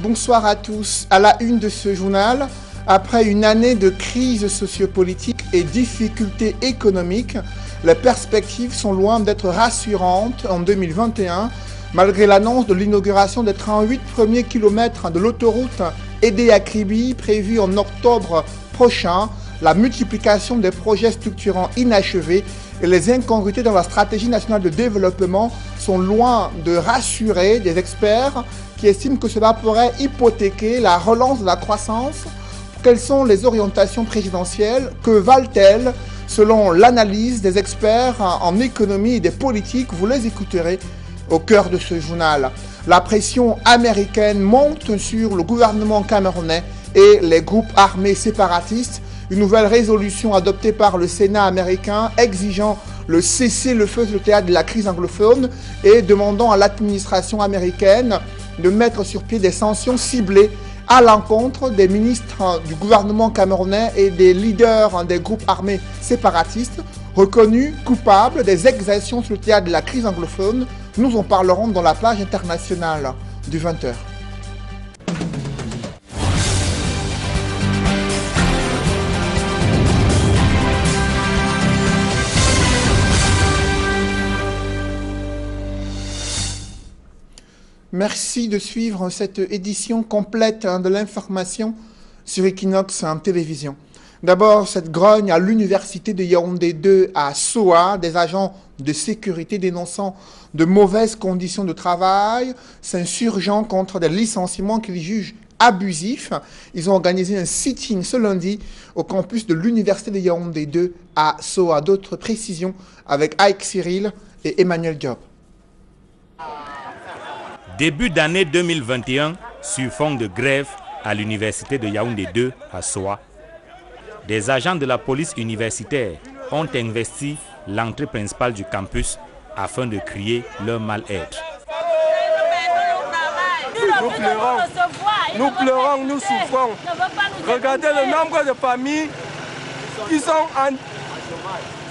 Bonsoir à tous. À la une de ce journal, après une année de crise sociopolitique et difficultés économiques, les perspectives sont loin d'être rassurantes en 2021, malgré l'annonce de l'inauguration des 38 premiers kilomètres de l'autoroute Edé-Akribi prévue en octobre prochain, la multiplication des projets structurants inachevés et les incongruités dans la stratégie nationale de développement sont loin de rassurer des experts qui estiment que cela pourrait hypothéquer la relance de la croissance. Quelles sont les orientations présidentielles? Que valent-elles selon l'analyse des experts en économie et des politiques? Vous les écouterez au cœur de ce journal. La pression américaine monte sur le gouvernement camerounais et les groupes armés séparatistes. Une nouvelle résolution adoptée par le Sénat américain exigeant le cessez-le-feu sur le théâtre de la crise anglophone et demandant à l'administration américaine de mettre sur pied des sanctions ciblées à l'encontre des ministres du gouvernement camerounais et des leaders des groupes armés séparatistes reconnus coupables des exactions sur le théâtre de la crise anglophone. Nous en parlerons dans la page internationale du 20h. Merci de suivre cette édition complète de l'information sur Equinox en télévision. D'abord, cette grogne à l'université de Yaoundé 2 à Soa, des agents de sécurité dénonçant de mauvaises conditions de travail, s'insurgeant contre des licenciements qu'ils jugent abusifs. Ils ont organisé un sitting ce lundi au campus de l'université de Yaoundé 2 à Soa. D'autres précisions avec Ike Cyril et Emmanuel Diop. Début d'année 2021, sur fond de grève à l'université de Yaoundé 2 à Soa, des agents de la police universitaire ont investi l'entrée principale du campus afin de crier leur mal-être. Nous pleurons, nous souffrons. Regardez le nombre de familles qui sont en...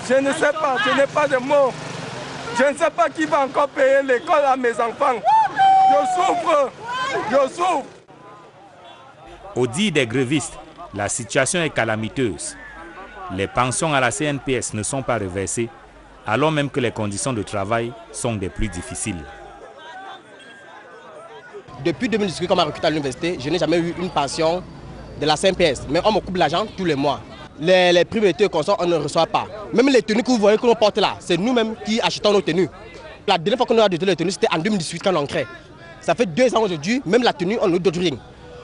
Je ne sais pas, je n'ai pas de mots. Je ne sais pas qui va encore payer l'école à mes enfants. Je souffre. Au dit des grévistes, la situation est calamiteuse. Les pensions à la CNPS ne sont pas reversées, alors même que les conditions de travail sont des plus difficiles. Depuis 2018, quand on m'a recruté à l'université, je n'ai jamais eu une pension de la CNPS, mais on me coupe l'argent tous les mois. Les primes d'été qu'on sort, on ne reçoit pas. Même les tenues que vous voyez que l'on porte là, c'est nous-mêmes qui achetons nos tenues. La dernière fois qu'on a acheté les tenues, c'était en 2018 quand on crée. Ça fait 2 ans aujourd'hui, même la tenue, on ne nous donne rien.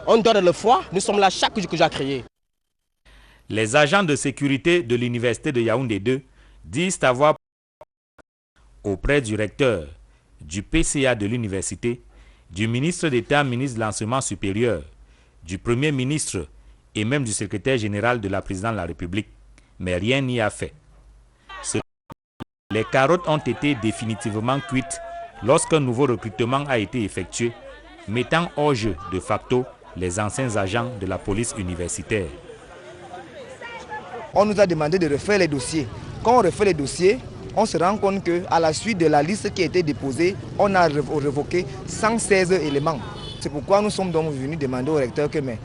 On donne le froid, nous sommes là chaque jour que j'ai créé. Les agents de sécurité de l'université de Yaoundé 2 disent avoir auprès du recteur, du PCA de l'université, du ministre d'État, ministre de l'Enseignement supérieur, du Premier ministre et même du secrétaire général de la présidente de la République. Mais rien n'y a fait. Les carottes ont été définitivement cuites lorsqu'un nouveau recrutement a été effectué, mettant hors jeu de facto les anciens agents de la police universitaire. On nous a demandé de refaire les dossiers. Quand on refait les dossiers, on se rend compte qu'à la suite de la liste qui a été déposée, on a révoqué 116 éléments. C'est pourquoi nous sommes donc venus demander au recteur que mais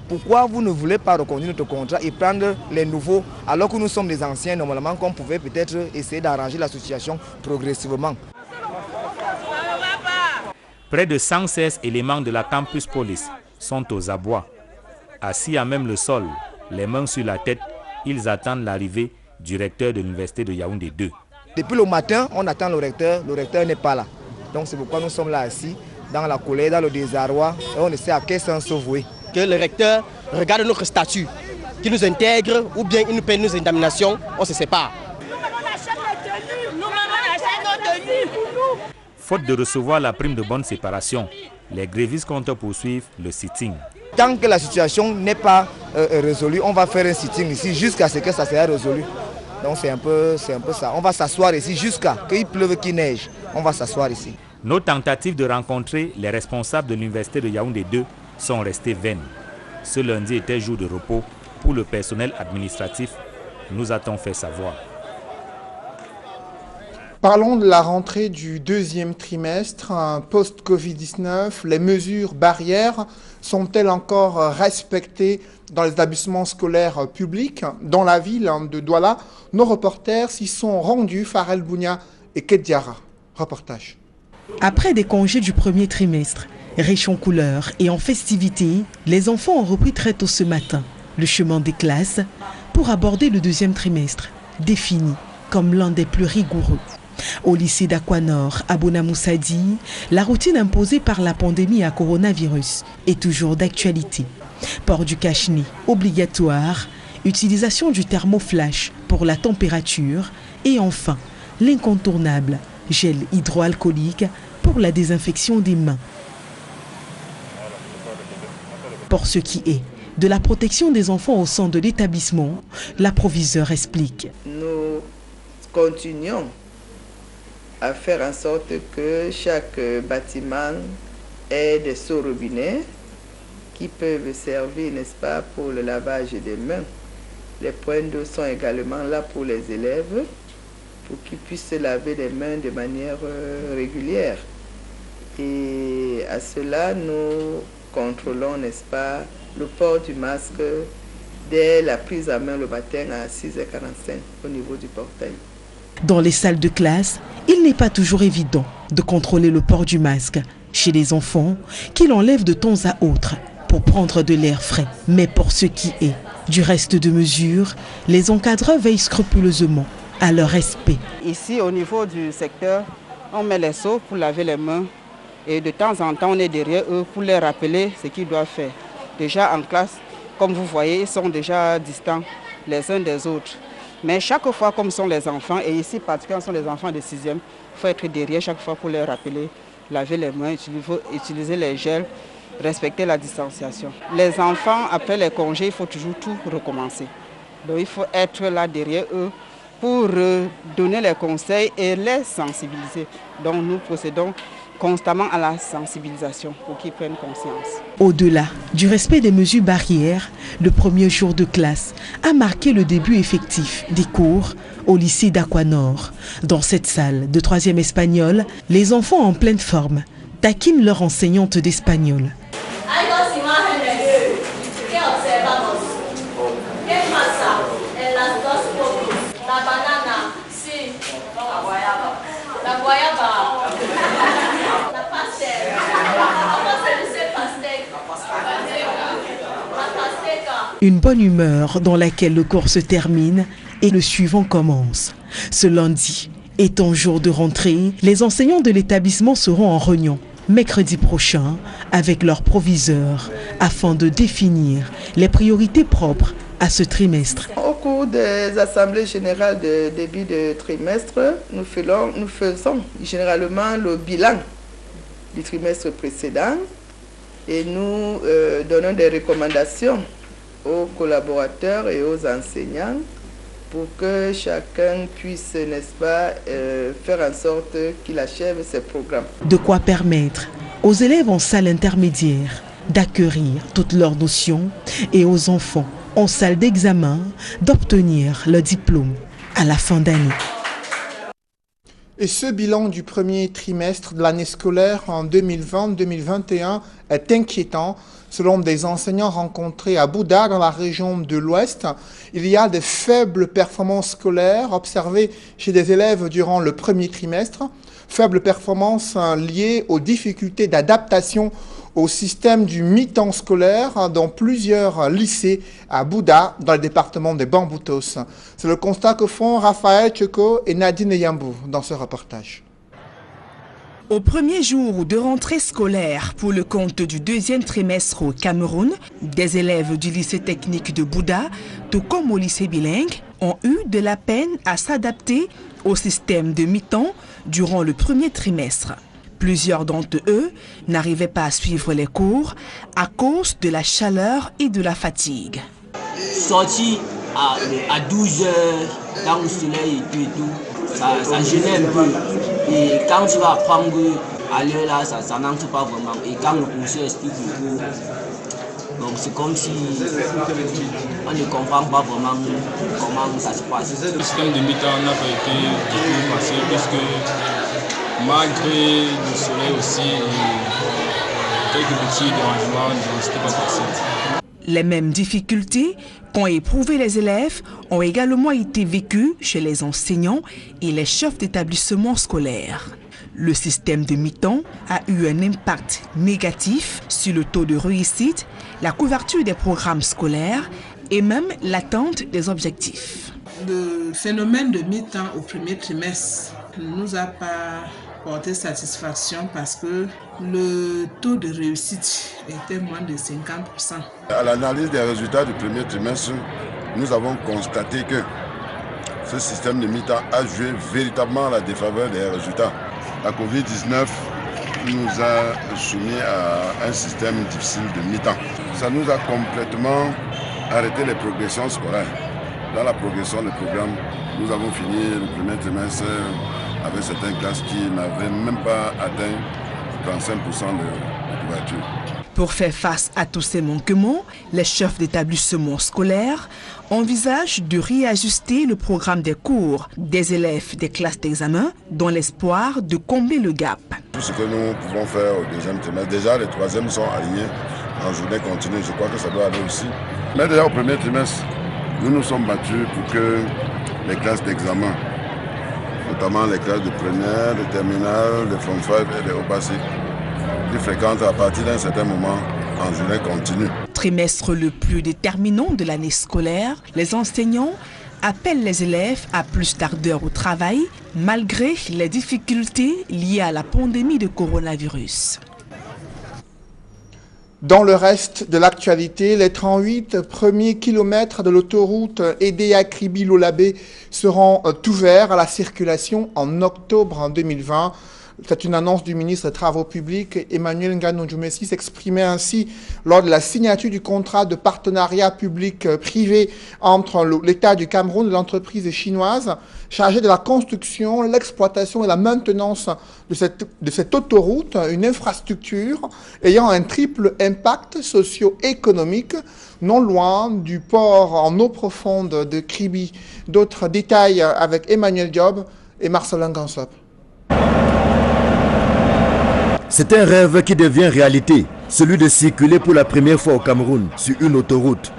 pourquoi vous ne voulez pas reconduire notre contrat et prendre les nouveaux alors que nous sommes des anciens, normalement qu'on pouvait peut-être essayer d'arranger la situation progressivement. Près de 116 éléments de la campus police sont aux abois. Assis à même le sol, les mains sur la tête, ils attendent l'arrivée du recteur de l'université de Yaoundé 2. Depuis le matin, on attend le recteur n'est pas là. Donc c'est pourquoi nous sommes là assis, dans la colère, dans le désarroi, et on essaie à quel sens se vouer. Que le recteur regarde notre statut, qu'il nous intègre ou bien il nous paye nos indemnisations, on se sépare. Faute de recevoir la prime de bonne séparation, les grévistes comptent poursuivre le sitting. Tant que la situation n'est pas résolue, on va faire un sitting ici jusqu'à ce que ça soit résolu. Donc c'est un peu ça. On va s'asseoir ici jusqu'à qu'il pleuve, qu'il neige. On va s'asseoir ici. Nos tentatives de rencontrer les responsables de l'université de Yaoundé 2 sont restées vaines. Ce lundi était jour de repos pour le personnel administratif, nous a-t-on fait savoir. Parlons de la rentrée du deuxième trimestre, post-Covid-19. Les mesures barrières sont-elles encore respectées dans les établissements scolaires publics? Dans la ville de Douala, nos reporters s'y sont rendus, Farel Bounia et Kediara. Reportage. Après des congés du premier trimestre, riches en couleurs et en festivités, les enfants ont repris très tôt ce matin le chemin des classes pour aborder le deuxième trimestre, défini comme l'un des plus rigoureux. Au lycée d'Aquanor, à Bonamoussadi, la routine imposée par la pandémie à coronavirus est toujours d'actualité. Port du cache-nez obligatoire, utilisation du thermoflash pour la température et enfin l'incontournable gel hydroalcoolique pour la désinfection des mains. Pour ce qui est de la protection des enfants au sein de l'établissement, la proviseure explique. Nous continuons à faire en sorte que chaque bâtiment ait des seaux robinets qui peuvent servir, n'est-ce pas, pour le lavage des mains. Les points d'eau sont également là pour les élèves, pour qu'ils puissent se laver les mains de manière régulière. Et à cela, nous contrôlons, n'est-ce pas, le port du masque dès la prise en main le matin à 6h45 au niveau du portail. Dans les salles de classe, il n'est pas toujours évident de contrôler le port du masque chez les enfants qui l'enlèvent de temps à autre pour prendre de l'air frais. Mais pour ce qui est du reste de mesures, les encadreurs veillent scrupuleusement à leur respect. Ici, au niveau du secteur, on met les seaux pour laver les mains et de temps en temps, on est derrière eux pour les rappeler ce qu'ils doivent faire. Déjà en classe, comme vous voyez, ils sont déjà distants les uns des autres. Mais chaque fois, comme sont les enfants, et ici particulièrement sont les enfants de 6e, il faut être derrière chaque fois pour les rappeler, laver les mains, utiliser les gels, respecter la distanciation. Les enfants, après les congés, il faut toujours tout recommencer. Donc il faut être là derrière eux pour donner les conseils et les sensibiliser. Donc nous procédons constamment à la sensibilisation pour qu'ils prennent conscience. Au-delà du respect des mesures barrières, le premier jour de classe a marqué le début effectif des cours au lycée d'Aquanor. Dans cette salle de 3e espagnol, les enfants en pleine forme taquinent leur enseignante d'espagnol. Une bonne humeur dans laquelle le cours se termine et le suivant commence. Ce lundi étant jour de rentrée, les enseignants de l'établissement seront en réunion mercredi prochain avec leur proviseur afin de définir les priorités propres à ce trimestre. Au cours des assemblées générales de début de trimestre, nous faisons généralement le bilan du trimestre précédent et nous donnons des recommandations aux collaborateurs et aux enseignants pour que chacun puisse, n'est-ce pas, faire en sorte qu'il achève ses programmes. De quoi permettre aux élèves en salle intermédiaire d'acquérir toutes leurs notions et aux enfants en salle d'examen d'obtenir le diplôme à la fin d'année. Et ce bilan du premier trimestre de l'année scolaire en 2020-2021 est inquiétant. Selon des enseignants rencontrés à Bouda, dans la région de l'Ouest, il y a des faibles performances scolaires observées chez des élèves durant le premier trimestre. Faibles performances liées aux difficultés d'adaptation au système du mi-temps scolaire dans plusieurs lycées à Bouda, dans le département des Bamboutos. C'est le constat que font Raphaël Tcheko et Nadine Yambou dans ce reportage. Au premier jour de rentrée scolaire pour le compte du deuxième trimestre au Cameroun, des élèves du lycée technique de Bouda, tout comme au lycée bilingue, ont eu de la peine à s'adapter au système de mi-temps durant le premier trimestre. Plusieurs d'entre eux n'arrivaient pas à suivre les cours à cause de la chaleur et de la fatigue. Sorti à 12 heures, dans le soleil et tout, ça gênait un peu. Et quand tu vas apprendre à l'heure là, ça n'entre pas vraiment. Et quand le professeur explique le cours, Donc c'est comme si on ne comprend pas vraiment comment ça se passe. Le système de mi-temps n'a pas été du tout facile puisque malgré le soleil aussi et quelques petits dérangements, c'était pas facile. Les mêmes difficultés qu'ont éprouvées les élèves ont également été vécues chez les enseignants et les chefs d'établissement scolaire. Le système de mi-temps a eu un impact négatif sur le taux de réussite, la couverture des programmes scolaires et même l'atteinte des objectifs. Le phénomène de mi-temps au premier trimestre ne nous a pas porté satisfaction parce que le taux de réussite était moins de 50%. À l'analyse des résultats du premier trimestre, nous avons constaté que ce système de mi-temps a joué véritablement à la défaveur des résultats. La Covid-19 nous a soumis à un système difficile de mi-temps. Ça nous a complètement arrêté les progressions scolaires. Dans la progression des programmes, nous avons fini le premier trimestre avec certaines classes qui n'avaient même pas atteint 35% de couverture. Pour faire face à tous ces manquements, les chefs d'établissement scolaire envisagent de réajuster le programme des cours des élèves des classes d'examen dans l'espoir de combler le gap. Tout ce que nous pouvons faire au deuxième trimestre, déjà les troisièmes sont alignés en journée continue, je crois que ça doit aller aussi. Mais déjà au premier trimestre, nous nous sommes battus pour que les classes d'examen, notamment les classes de première, de terminale, de form 5 et de haut basique, plus fréquentes à partir d'un certain moment en journée continue. Trimestre le plus déterminant de l'année scolaire, les enseignants appellent les élèves à plus d'ardeur au travail malgré les difficultés liées à la pandémie de coronavirus. Dans le reste de l'actualité, les 38 premiers kilomètres de l'autoroute Edea-Kribi-Lolabé seront ouverts à la circulation en octobre 2020. C'est une annonce du ministre des Travaux publics, Emmanuel Ngano-Djoumessi, s'exprimait ainsi lors de la signature du contrat de partenariat public-privé entre l'État du Cameroun et l'entreprise chinoise chargée de la construction, l'exploitation et la maintenance de cette autoroute, une infrastructure ayant un triple impact socio-économique, non loin du port en eau profonde de Kribi. D'autres détails avec Emmanuel Diop et Marcelin Gansop. C'est un rêve qui devient réalité, celui de circuler pour la première fois au Cameroun sur une autoroute.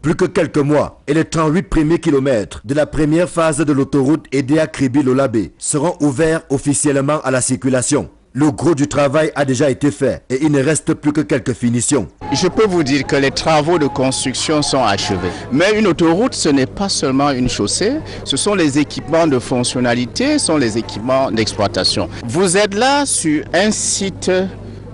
Plus que quelques mois et les 38 premiers kilomètres de la première phase de l'autoroute Edea-Kribi-Lolabé seront ouverts officiellement à la circulation. Le gros du travail a déjà été fait et il ne reste plus que quelques finitions. Je peux vous dire que les travaux de construction sont achevés. Mais une autoroute, ce n'est pas seulement une chaussée, ce sont les équipements de fonctionnalité, ce sont les équipements d'exploitation. Vous êtes là sur un site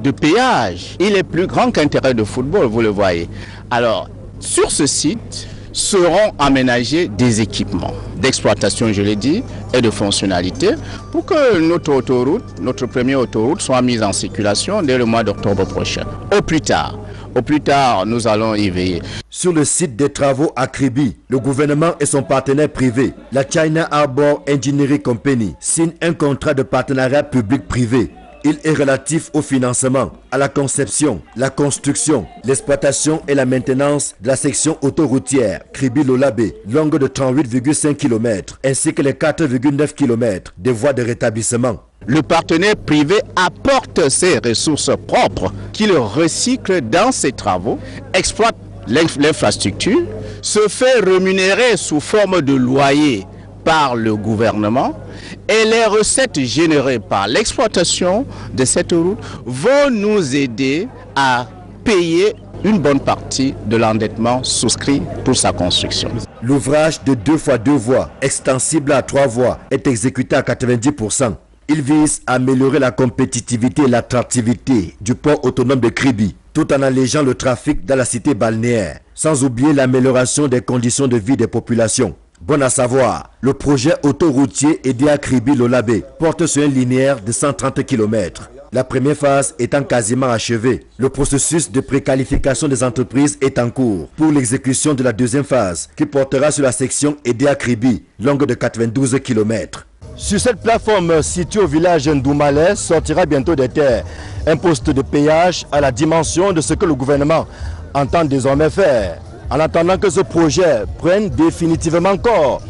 de péage. Il est plus grand qu'un terrain de football, vous le voyez. Alors, sur ce site seront aménagés des équipements d'exploitation, je l'ai dit, et de fonctionnalité pour que notre autoroute, notre première autoroute, soit mise en circulation dès le mois d'octobre prochain. Au plus tard, nous allons y veiller. Sur le site des travaux à Kribi, le gouvernement et son partenaire privé, la China Harbour Engineering Company, signent un contrat de partenariat public-privé. Il est relatif au financement, à la conception, la construction, l'exploitation et la maintenance de la section autoroutière Kribi-Lolabé, longue de 38,5 km, ainsi que les 4,9 km des voies de rétablissement. Le partenaire privé apporte ses ressources propres qu'il recycle dans ses travaux, exploite l'infrastructure, se fait rémunérer sous forme de loyer par le gouvernement et les recettes générées par l'exploitation de cette route vont nous aider à payer une bonne partie de l'endettement souscrit pour sa construction. L'ouvrage de 2 x 2 voies, extensible à 3 voies, est exécuté à 90%. Il vise à améliorer la compétitivité et l'attractivité du port autonome de Kribi, tout en allégeant le trafic dans la cité balnéaire, sans oublier l'amélioration des conditions de vie des populations. Bon à savoir, le projet autoroutier Edea Kribi-Lolabé porte sur un linéaire de 130 km. La première phase étant quasiment achevée, le processus de préqualification des entreprises est en cours pour l'exécution de la deuxième phase qui portera sur la section Edea Kribi, longue de 92 km. Sur cette plateforme située au village Ndoumalais sortira bientôt des terres Un poste de péage à la dimension de ce que le gouvernement entend désormais faire. En attendant que ce projet prenne définitivement corps,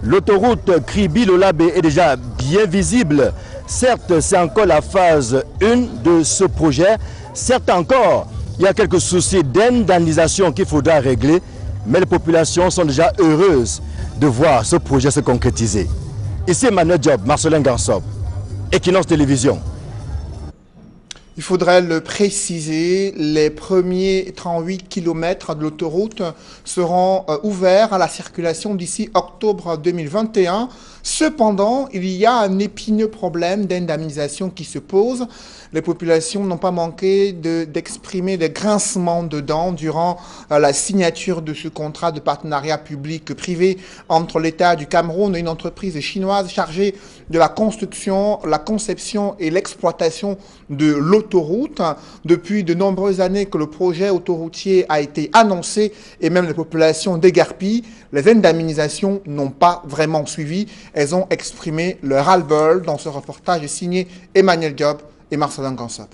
l'autoroute Kribi-Lolabé est déjà bien visible. Certes, c'est encore la phase 1 de ce projet. Certes encore, il y a quelques soucis d'indemnisation qu'il faudra régler, mais les populations sont déjà heureuses de voir ce projet se concrétiser. Ici Emmanuel Diop, Marcelin Gansop, Equinox Télévision. Il faudrait le préciser, les premiers 38 km de l'autoroute seront ouverts à la circulation d'ici octobre 2021. Cependant, il y a un épineux problème d'indemnisation qui se pose. Les populations n'ont pas manqué d'exprimer des grincements de dents durant la signature de ce contrat de partenariat public-privé entre l'État du Cameroun et une entreprise chinoise chargée de la construction, la conception et l'exploitation de l'autoroute. Depuis de nombreuses années que le projet autoroutier a été annoncé et même les populations déguerpillent, les indemnisations n'ont pas vraiment suivi. Elles ont exprimé leur ras-le-bol dans ce reportage signé Emmanuel Diop et Marcelin Gansop.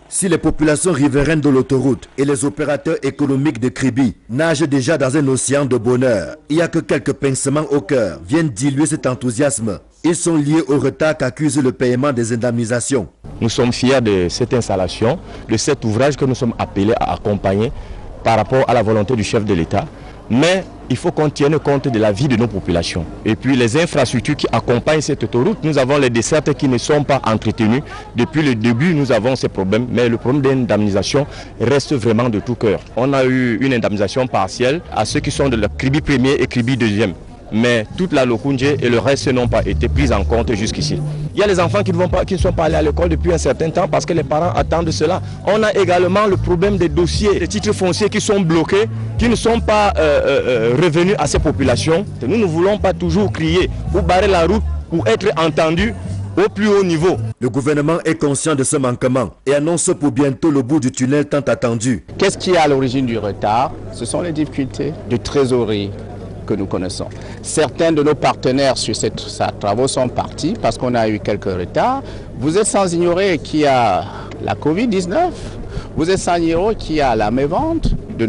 Si les populations riveraines de l'autoroute et les opérateurs économiques de Kribi nagent déjà dans un océan de bonheur, il n'y a que quelques pincements au cœur viennent diluer cet enthousiasme. Ils sont liés au retard qu'accuse le paiement des indemnisations. Nous sommes fiers de cette installation, de cet ouvrage que nous sommes appelés à accompagner par rapport à la volonté du chef de l'État. Mais il faut qu'on tienne compte de la vie de nos populations. Et puis les infrastructures qui accompagnent cette autoroute, nous avons les dessertes qui ne sont pas entretenues. Depuis le début, nous avons ces problèmes, mais le problème d'indemnisation reste vraiment de tout cœur. On a eu une indemnisation partielle à ceux qui sont de la Kribi 1er et Kribi 2e. Mais toute la Lokunje et le reste n'ont pas été pris en compte jusqu'ici. Il y a les enfants qui ne sont pas allés à l'école depuis un certain temps parce que les parents attendent cela. On a également le problème des dossiers, des titres fonciers qui sont bloqués, qui ne sont pas revenus à ces populations. Nous ne voulons pas toujours crier ou barrer la route pour être entendus au plus haut niveau. Le gouvernement est conscient de ce manquement et annonce pour bientôt le bout du tunnel tant attendu. Qu'est-ce qui est à l'origine du retard? Ce sont les difficultés de trésorerie que nous connaissons. Certains de nos partenaires sur ces travaux sont partis parce qu'on a eu quelques retards. Vous êtes sans ignorer qu'il y a la Covid-19, vous êtes sans ignorer qu'il y a la mévente de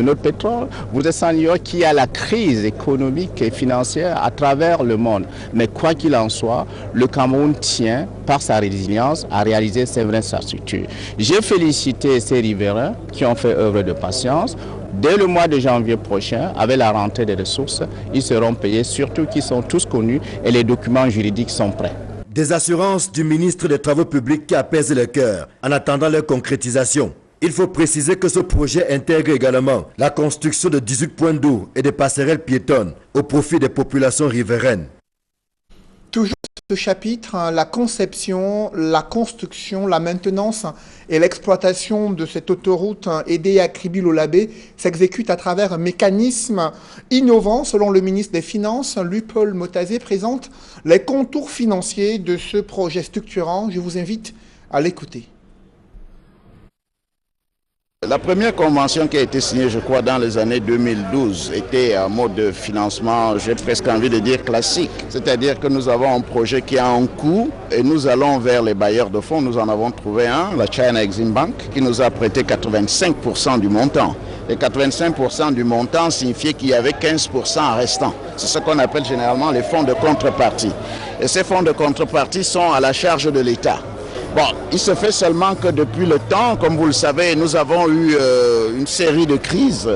notre pétrole, vous êtes sans ignorer qu'il y a la crise économique et financière à travers le monde. Mais quoi qu'il en soit, le Cameroun tient, par sa résilience, à réaliser ces vraies infrastructures. J'ai félicité ces riverains qui ont fait œuvre de patience. Dès le mois de janvier prochain, avec la rentrée des ressources, ils seront payés, surtout qu'ils sont tous connus et les documents juridiques sont prêts. Des assurances du ministre des Travaux publics qui apaisent le cœur en attendant leur concrétisation. Il faut préciser que ce projet intègre également la construction de 18 points d'eau et des passerelles piétonnes au profit des populations riveraines. Toujours ce chapitre, la conception, la construction, la maintenance et l'exploitation de cette autoroute aidée à Kribi-Lolabé s'exécute à travers un mécanisme innovant. Selon le ministre des Finances, Louis-Paul Motazé présente les contours financiers de ce projet structurant. Je vous invite à l'écouter. La première convention qui a été signée, je crois, dans les années 2012, était un mode de financement, j'ai presque envie de dire classique. C'est-à-dire que nous avons un projet qui a un coût et nous allons vers les bailleurs de fonds. Nous en avons trouvé un, la China Exim Bank, qui nous a prêté 85% du montant. Et 85% du montant signifiait qu'il y avait 15% restant. C'est ce qu'on appelle généralement les fonds de contrepartie. Et ces fonds de contrepartie sont à la charge de l'État. Bon, il se fait seulement que depuis le temps, comme vous le savez, nous avons eu une série de crises.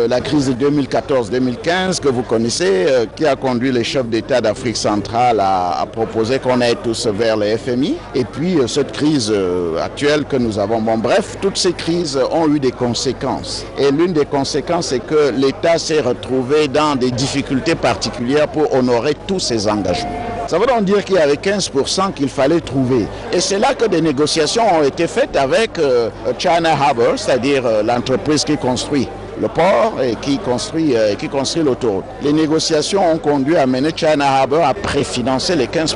La crise de 2014-2015 que vous connaissez, qui a conduit les chefs d'État d'Afrique centrale à proposer qu'on aille tous vers le FMI. Et puis cette crise actuelle que nous avons. Bon, bref, toutes ces crises ont eu des conséquences. Et l'une des conséquences, c'est que l'État s'est retrouvé dans des difficultés particulières pour honorer tous ses engagements. Ça veut donc dire qu'il y avait 15% qu'il fallait trouver. Et c'est là que des négociations ont été faites avec China Harbour, c'est-à-dire l'entreprise qui construit le port et qui construit l'autoroute. Les négociations ont conduit à mener China Harbour à préfinancer les 15%,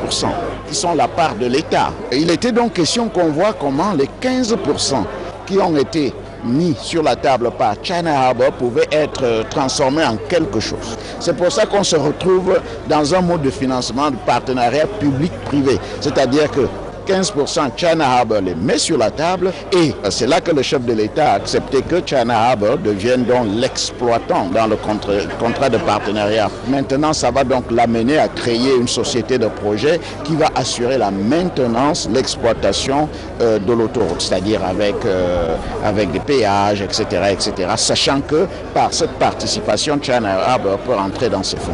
qui sont la part de l'État. Il était donc question qu'on voit comment les 15% qui ont été mis sur la table par China Harbour pouvaient être transformés en quelque chose. C'est pour ça qu'on se retrouve dans un mode de financement de partenariat public-privé. C'est-à-dire que 75%, China Harbour les met sur la table et c'est là que le chef de l'État a accepté que China Harbour devienne donc l'exploitant dans le contrat de partenariat. Maintenant, ça va donc l'amener à créer une société de projet qui va assurer la maintenance, l'exploitation de l'autoroute, c'est-à-dire avec des péages, etc., sachant que par cette participation, China Harbour peut entrer dans ces fonds.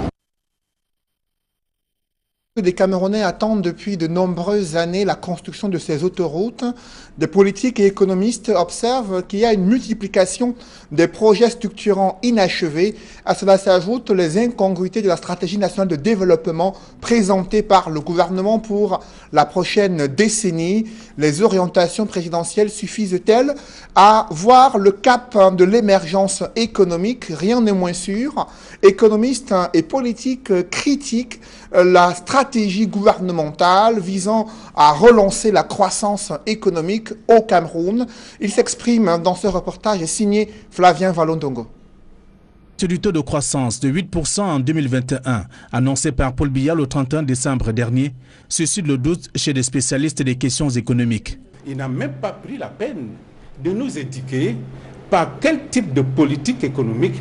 Les Camerounais attendent depuis de nombreuses années la construction de ces autoroutes. Des politiques et économistes observent qu'il y a une multiplication des projets structurants inachevés. À cela s'ajoutent les incongruités de la stratégie nationale de développement présentée par le gouvernement pour la prochaine décennie. Les orientations présidentielles suffisent-elles à voir le cap de l'émergence économique? Rien n'est moins sûr. Économistes et politiques critiquent la stratégie gouvernementale visant à relancer la croissance économique au Cameroun. Il s'exprime dans ce reportage signé Flavien Valondongo. Du taux de croissance de 8% en 2021, annoncé par Paul Biya le 31 décembre dernier, suscite le doute chez des spécialistes des questions économiques. Il n'a même pas pris la peine de nous indiquer par quel type de politique économique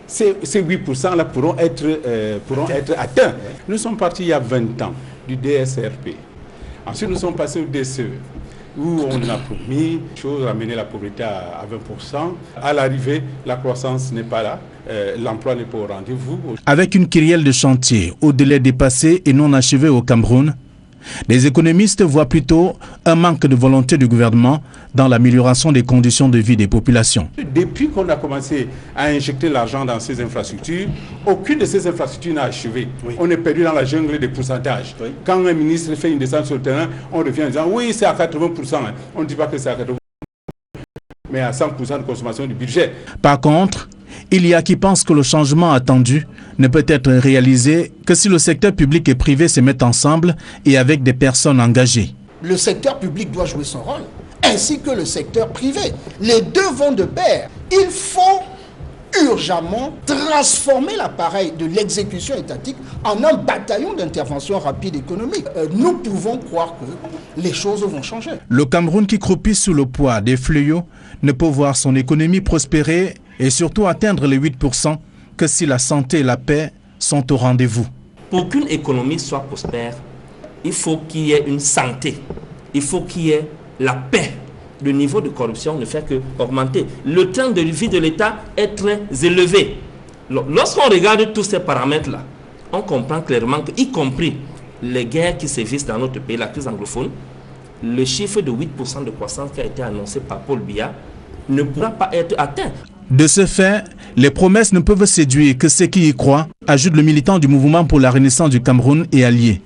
ces 8% là pourront être atteints. Nous sommes partis il y a 20 ans du DSRP. Ensuite, nous sommes passés au DCE, où on a promis ramener la pauvreté à 20%. À l'arrivée, la croissance n'est pas là, l'emploi n'est pas au rendez-vous. Avec une kyrielle de chantiers au délai dépassé et non achevé au Cameroun, les économistes voient plutôt un manque de volonté du gouvernement dans l'amélioration des conditions de vie des populations. Depuis qu'on a commencé à injecter l'argent dans ces infrastructures, aucune de ces infrastructures n'a achevé. Oui. On est perdu dans la jungle des pourcentages. Oui. Quand un ministre fait une descente sur le terrain, on revient en disant oui, c'est à 80%. On ne dit pas que c'est à 80%, mais à 100% de consommation du budget. Par contre, il y a qui pensent que le changement attendu ne peut être réalisé que si le secteur public et privé se mettent ensemble et avec des personnes engagées. Le secteur public doit jouer son rôle, ainsi que le secteur privé. Les deux vont de pair. Il faut urgemment transformer l'appareil de l'exécution étatique en un bataillon d'intervention rapide économique. Nous pouvons croire que les choses vont changer. Le Cameroun qui croupit sous le poids des fléaux ne peut voir son économie prospérer et surtout atteindre les 8% que si la santé et la paix sont au rendez-vous. Pour qu'une économie soit prospère, il faut qu'il y ait une santé, il faut qu'il y ait la paix. Le niveau de corruption ne fait qu'augmenter. Le train de vie de l'État est très élevé. Lorsqu'on regarde tous ces paramètres-là, on comprend clairement qu'y compris les guerres qui sévissent dans notre pays, la crise anglophone, le chiffre de 8% de croissance qui a été annoncé par Paul Biya ne pourra pas être atteint. De ce fait, les promesses ne peuvent séduire que ceux qui y croient, ajoute le militant du mouvement pour la renaissance du Cameroun et allié.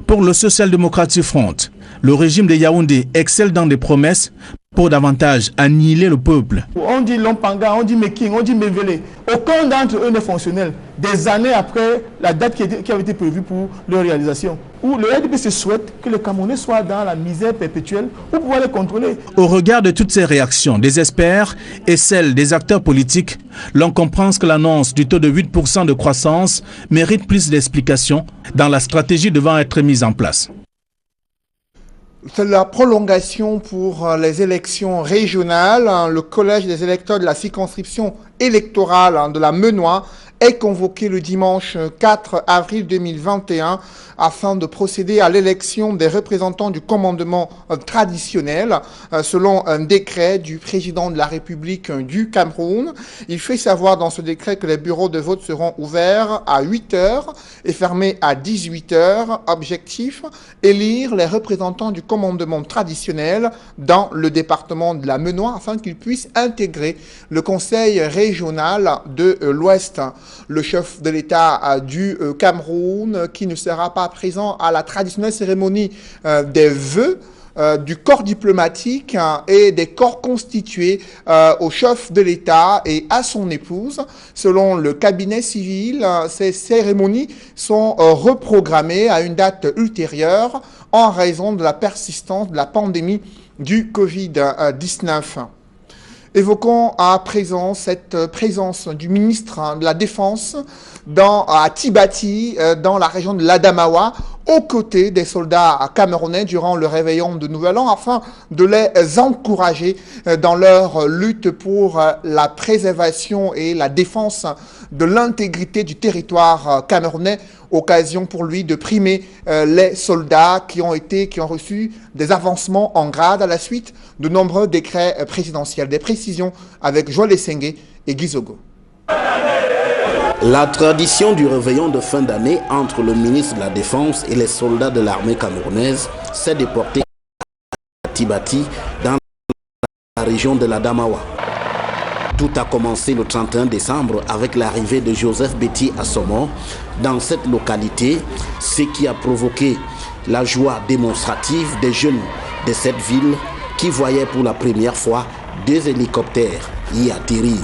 Pour le Social Democratic Front, le régime de Yaoundé excelle dans des promesses pour davantage annihiler le peuple. On dit Lompanga, on dit Meking, on dit Mevele. Aucun d'entre eux n'est fonctionnel. Des années après la date qui avait été prévue pour leur réalisation. Où le RDP se souhaite que les Camerounais soient dans la misère perpétuelle pour pouvoir les contrôler. Au regard de toutes ces réactions des experts et celles des acteurs politiques, l'on comprend que l'annonce du taux de 8% de croissance mérite plus d'explications dans la stratégie devant être mise en place. C'est la prolongation pour les élections régionales. Le collège des électeurs de la circonscription électorale de la Menoix est convoqué le dimanche 4 avril 2021 afin de procéder à l'élection des représentants du commandement traditionnel selon un décret du président de la République du Cameroun. Il fait savoir dans ce décret que les bureaux de vote seront ouverts à 8 h et fermés à 18 h. Objectif, élire les représentants du commandement traditionnel dans le département de la Menoix afin qu'ils puissent intégrer le conseil régional de l'Ouest. Le chef de l'État du Cameroun qui ne sera pas présent à la traditionnelle cérémonie des vœux du corps diplomatique et des corps constitués au chef de l'État et à son épouse. Selon le cabinet civil, ces cérémonies sont reprogrammées à une date ultérieure en raison de la persistance de la pandémie du Covid-19. Évoquons à présent cette présence du ministre de la Défense à Tibati, dans la région de l'Adamawa, aux côtés des soldats camerounais durant le réveillon de Nouvel An afin de les encourager dans leur lutte pour la préservation et la défense de l'intégrité du territoire camerounais. Occasion pour lui de primer les soldats qui ont reçu des avancements en grade à la suite de nombreux décrets présidentiels. Des précisions avec Joël Essengue et Gizogo. La tradition du réveillon de fin d'année entre le ministre de la Défense et les soldats de l'armée camerounaise s'est déportée à Tibati dans la région de la Damawa. Tout a commencé le 31 décembre avec l'arrivée de Joseph Betty à Somon dans cette localité, ce qui a provoqué la joie démonstrative des jeunes de cette ville qui voyaient pour la première fois 2 hélicoptères y atterrir.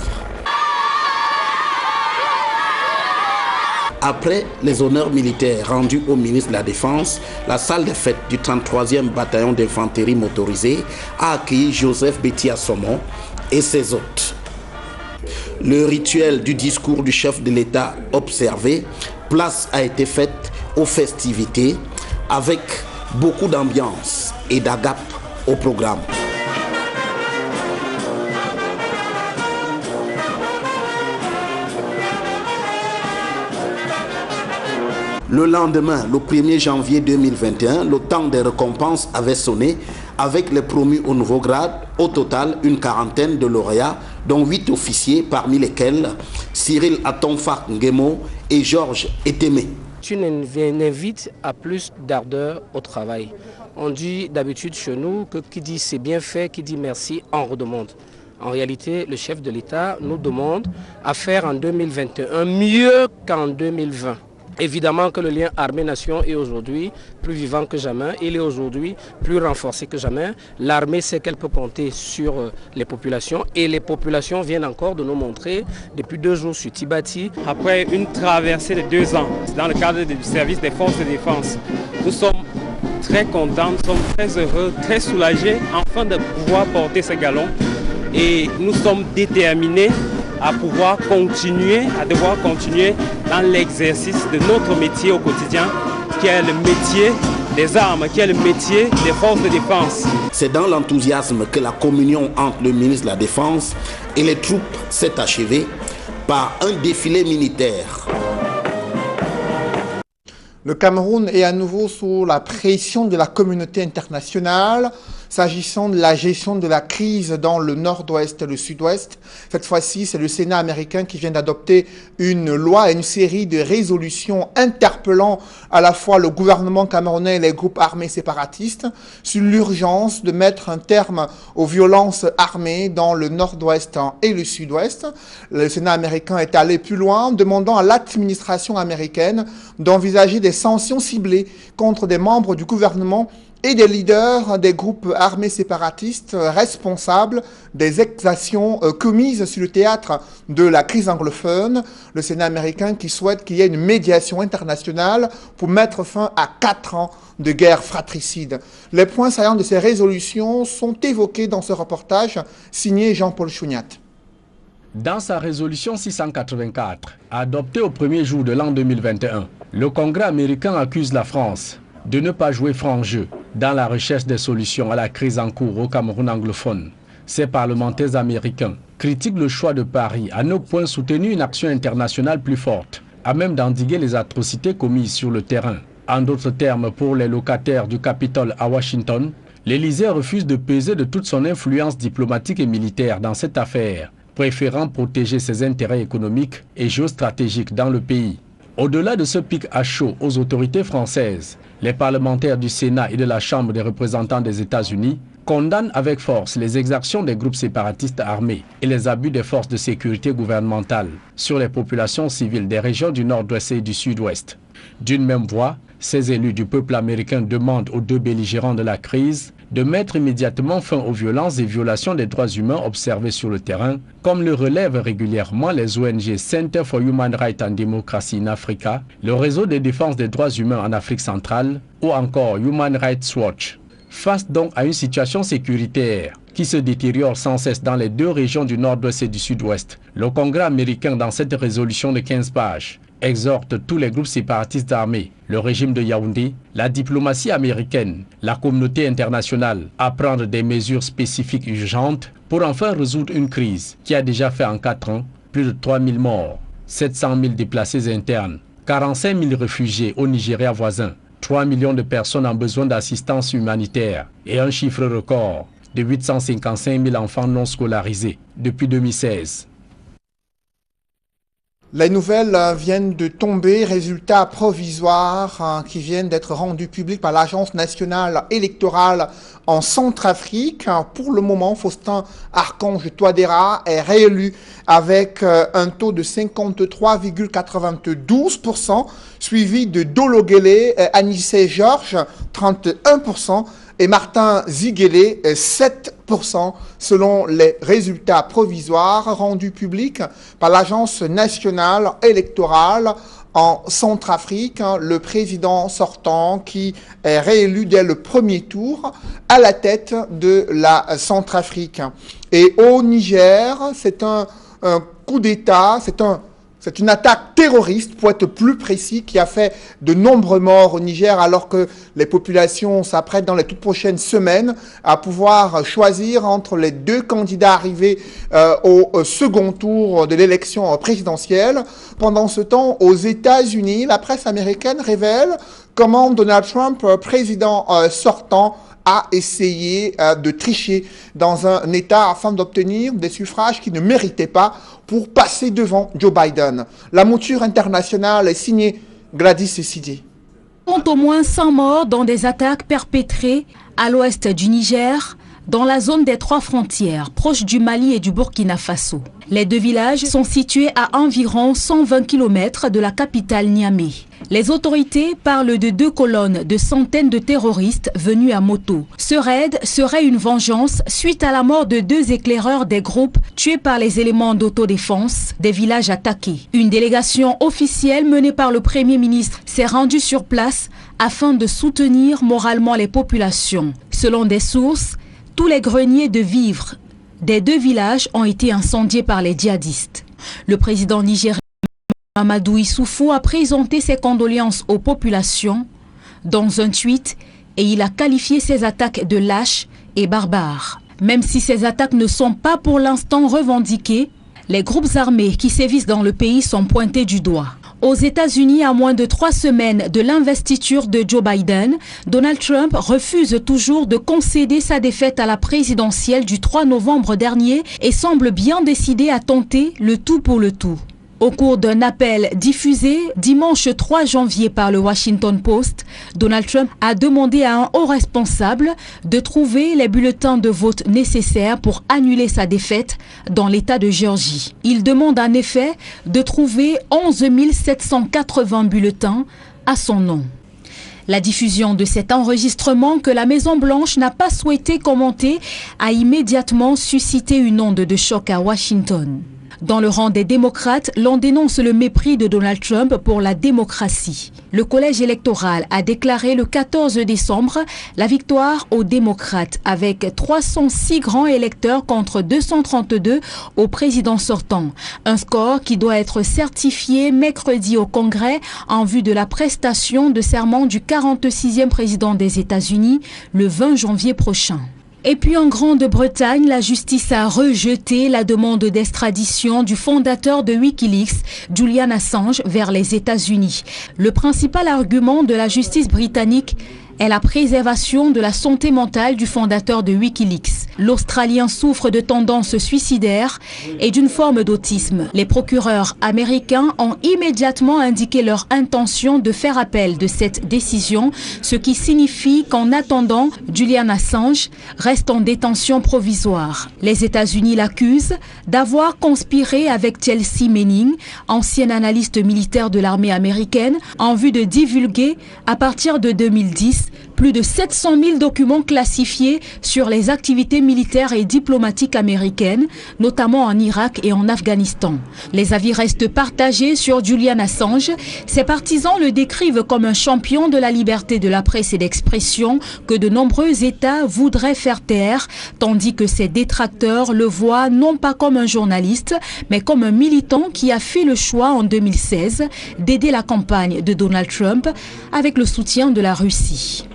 Après les honneurs militaires rendus au ministre de la Défense, la salle des fêtes du 33e bataillon d'infanterie motorisée a accueilli Joseph Betty à Somon et ses hôtes. Le rituel du discours du chef de l'État observé, place a été faite aux festivités avec beaucoup d'ambiance et d'agape au programme. Le lendemain, le 1er janvier 2021, le temps des récompenses avait sonné avec les promus au nouveau grade. Au total, une quarantaine de lauréats, dont 8 officiers, parmi lesquels Cyril Atonfa Ngemo et Georges Etemé. Tu invites à plus d'ardeur au travail. On dit d'habitude chez nous que qui dit c'est bien fait, qui dit merci, en redemande. En réalité, le chef de l'État nous demande à faire en 2021 mieux qu'en 2020. Évidemment que le lien armée-nation est aujourd'hui plus vivant que jamais, il est aujourd'hui plus renforcé que jamais. L'armée sait qu'elle peut compter sur les populations et les populations viennent encore de nous montrer depuis 2 jours sur Tibati. Après une traversée de 2 ans dans le cadre du service des forces de défense, nous sommes très contents, nous sommes très heureux, très soulagés enfin de pouvoir porter ce galon et nous sommes déterminés à pouvoir devoir continuer dans l'exercice de notre métier au quotidien, qui est le métier des armes, qui est le métier des forces de défense. C'est dans l'enthousiasme que la communion entre le ministre de la Défense et les troupes s'est achevée par un défilé militaire. Le Cameroun est à nouveau sous la pression de la communauté internationale s'agissant de la gestion de la crise dans le nord-ouest et le sud-ouest. Cette fois-ci, c'est le Sénat américain qui vient d'adopter une loi et une série de résolutions interpellant à la fois le gouvernement camerounais et les groupes armés séparatistes sur l'urgence de mettre un terme aux violences armées dans le nord-ouest et le sud-ouest. Le Sénat américain est allé plus loin, demandant à l'administration américaine d'envisager des sanctions ciblées contre des membres du gouvernement et des leaders des groupes armés séparatistes responsables des exactions commises sur le théâtre de la crise anglophone. Le Sénat américain qui souhaite qu'il y ait une médiation internationale pour mettre fin à 4 ans de guerre fratricide. Les points saillants de ces résolutions sont évoqués dans ce reportage signé Jean-Paul Chouniat. Dans sa résolution 684, adoptée au premier jour de l'an 2021, le Congrès américain accuse la France de ne pas jouer franc jeu dans la recherche des solutions à la crise en cours au Cameroun anglophone. Ces parlementaires américains critiquent le choix de Paris à ne point soutenir une action internationale plus forte, à même d'endiguer les atrocités commises sur le terrain. En d'autres termes, pour les locataires du Capitole à Washington, l'Élysée refuse de peser de toute son influence diplomatique et militaire dans cette affaire, préférant protéger ses intérêts économiques et géostratégiques dans le pays. Au-delà de ce pic à chaud aux autorités françaises, les parlementaires du Sénat et de la Chambre des représentants des États-Unis condamnent avec force les exactions des groupes séparatistes armés et les abus des forces de sécurité gouvernementales sur les populations civiles des régions du nord-ouest et du sud-ouest. D'une même voix, ces élus du peuple américain demandent aux 2 belligérants de la crise de mettre immédiatement fin aux violences et violations des droits humains observées sur le terrain, comme le relèvent régulièrement les ONG Center for Human Rights and Democracy in Africa, le réseau de défense des droits humains en Afrique centrale ou encore Human Rights Watch. Face donc à une situation sécuritaire qui se détériore sans cesse dans les 2 régions du nord-ouest et du sud-ouest, le Congrès américain, dans cette résolution de 15 pages, exhorte tous les groupes séparatistes armés, le régime de Yaoundé, la diplomatie américaine, la communauté internationale à prendre des mesures spécifiques urgentes pour enfin résoudre une crise qui a déjà fait en 4 ans plus de 3000 morts, 700 000 déplacés internes, 45 000 réfugiés au Nigeria voisin, 3 millions de personnes en besoin d'assistance humanitaire et un chiffre record de 855 000 enfants non scolarisés depuis 2016. Les nouvelles viennent de tomber, résultats provisoires qui viennent d'être rendus publics par l'Agence nationale électorale en Centrafrique. Pour le moment, Faustin Archange Touadéra est réélu avec un taux de 53,92%, suivi de Dologele Anissé Georges, 31%, et Martin Ziguele, 7%, selon les résultats provisoires rendus publics par l'Agence nationale électorale en Centrafrique, le président sortant qui est réélu dès le premier tour à la tête de la Centrafrique. Et au Niger, c'est un coup d'État, c'est une attaque terroriste, pour être plus précis, qui a fait de nombreux morts au Niger, alors que les populations s'apprêtent dans les toutes prochaines semaines à pouvoir choisir entre les deux candidats arrivés au second tour de l'élection présidentielle. Pendant ce temps, aux États-Unis, la presse américaine révèle comment Donald Trump, président sortant, a essayé de tricher dans un État afin d'obtenir des suffrages qu'il ne méritait pas pour passer devant Joe Biden. La mouture internationale est signée Gladys Sidi. Compte au moins 100 morts dans des attaques perpétrées à l'ouest du Niger, dans la zone des 3 frontières, proche du Mali et du Burkina Faso. Les 2 villages sont situés à environ 120 km de la capitale Niamey. Les autorités parlent de 2 colonnes de centaines de terroristes venus à moto. Ce raid serait une vengeance suite à la mort de 2 éclaireurs des groupes tués par les éléments d'autodéfense des villages attaqués. Une délégation officielle menée par le Premier ministre s'est rendue sur place afin de soutenir moralement les populations. Selon des sources, tous les greniers de vivres des 2 villages ont été incendiés par les djihadistes. Le président nigérien Mamadou Issoufou a présenté ses condoléances aux populations dans un tweet et il a qualifié ces attaques de lâches et barbares. Même si ces attaques ne sont pas pour l'instant revendiquées, les groupes armés qui sévissent dans le pays sont pointés du doigt. Aux États-Unis, à moins de 3 semaines de l'investiture de Joe Biden, Donald Trump refuse toujours de concéder sa défaite à la présidentielle du 3 novembre dernier et semble bien décidé à tenter le tout pour le tout. Au cours d'un appel diffusé dimanche 3 janvier par le Washington Post, Donald Trump a demandé à un haut responsable de trouver les bulletins de vote nécessaires pour annuler sa défaite dans l'État de Géorgie. Il demande en effet de trouver 11 780 bulletins à son nom. La diffusion de cet enregistrement que la Maison-Blanche n'a pas souhaité commenter a immédiatement suscité une onde de choc à Washington. Dans le rang des démocrates, l'on dénonce le mépris de Donald Trump pour la démocratie. Le collège électoral a déclaré le 14 décembre la victoire aux démocrates avec 306 grands électeurs contre 232 au président sortant. Un score qui doit être certifié mercredi au Congrès en vue de la prestation de serment du 46e président des États-Unis le 20 janvier prochain. Et puis en Grande-Bretagne, la justice a rejeté la demande d'extradition du fondateur de Wikileaks, Julian Assange, vers les États-Unis. Le principal argument de la justice britannique est la préservation de la santé mentale du fondateur de Wikileaks. L'Australien souffre de tendances suicidaires et d'une forme d'autisme. Les procureurs américains ont immédiatement indiqué leur intention de faire appel de cette décision, ce qui signifie qu'en attendant, Julian Assange reste en détention provisoire. Les États-Unis l'accusent d'avoir conspiré avec Chelsea Manning, ancienne analyste militaire de l'armée américaine, en vue de divulguer, à partir de 2010, Plus de 700 000 documents classifiés sur les activités militaires et diplomatiques américaines, notamment en Irak et en Afghanistan. Les avis restent partagés sur Julian Assange. Ses partisans le décrivent comme un champion de la liberté de la presse et d'expression que de nombreux États voudraient faire taire, tandis que ses détracteurs le voient non pas comme un journaliste, mais comme un militant qui a fait le choix en 2016 d'aider la campagne de Donald Trump avec le soutien de la Russie.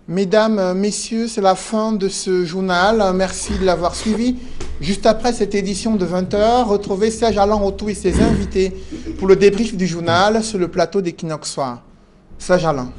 Mesdames, Messieurs, c'est la fin de ce journal. Merci de l'avoir suivi. Juste après cette édition de 20h, retrouvez Serge Alain Autou et ses invités pour le débrief du journal sur le plateau d'Equinox Soir. Serge Alain.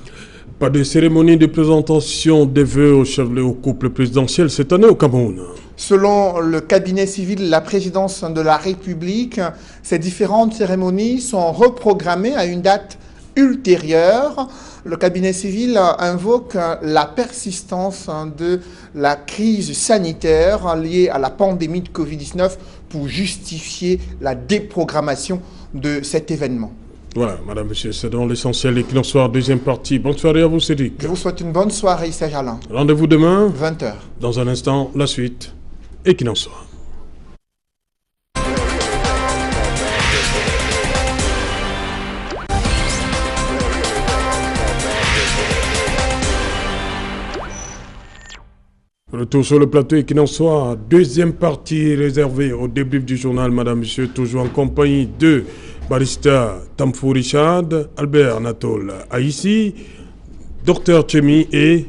Pas de cérémonie de présentation des vœux au couple présidentiel cette année au Cameroun. Selon le cabinet civil de la présidence de la République, ces différentes cérémonies sont reprogrammées à une date ultérieure. Le cabinet civil invoque la persistance de la crise sanitaire liée à la pandémie de Covid-19 pour justifier la déprogrammation de cet événement. Voilà, madame, monsieur, c'est dans l'essentiel d'Equinox Soir, deuxième partie. Bonne soirée à vous, Cédric. Je vous souhaite une bonne soirée, Serge Alain. Rendez-vous demain, 20h. Dans un instant, la suite, Equinox Soir. Retour sur le plateau Equinox Soir, deuxième partie réservée au débrief du journal, madame, monsieur, toujours en compagnie de Barista Tamfou Richard, Albert Anatole Aïssi, Dr Tchemi et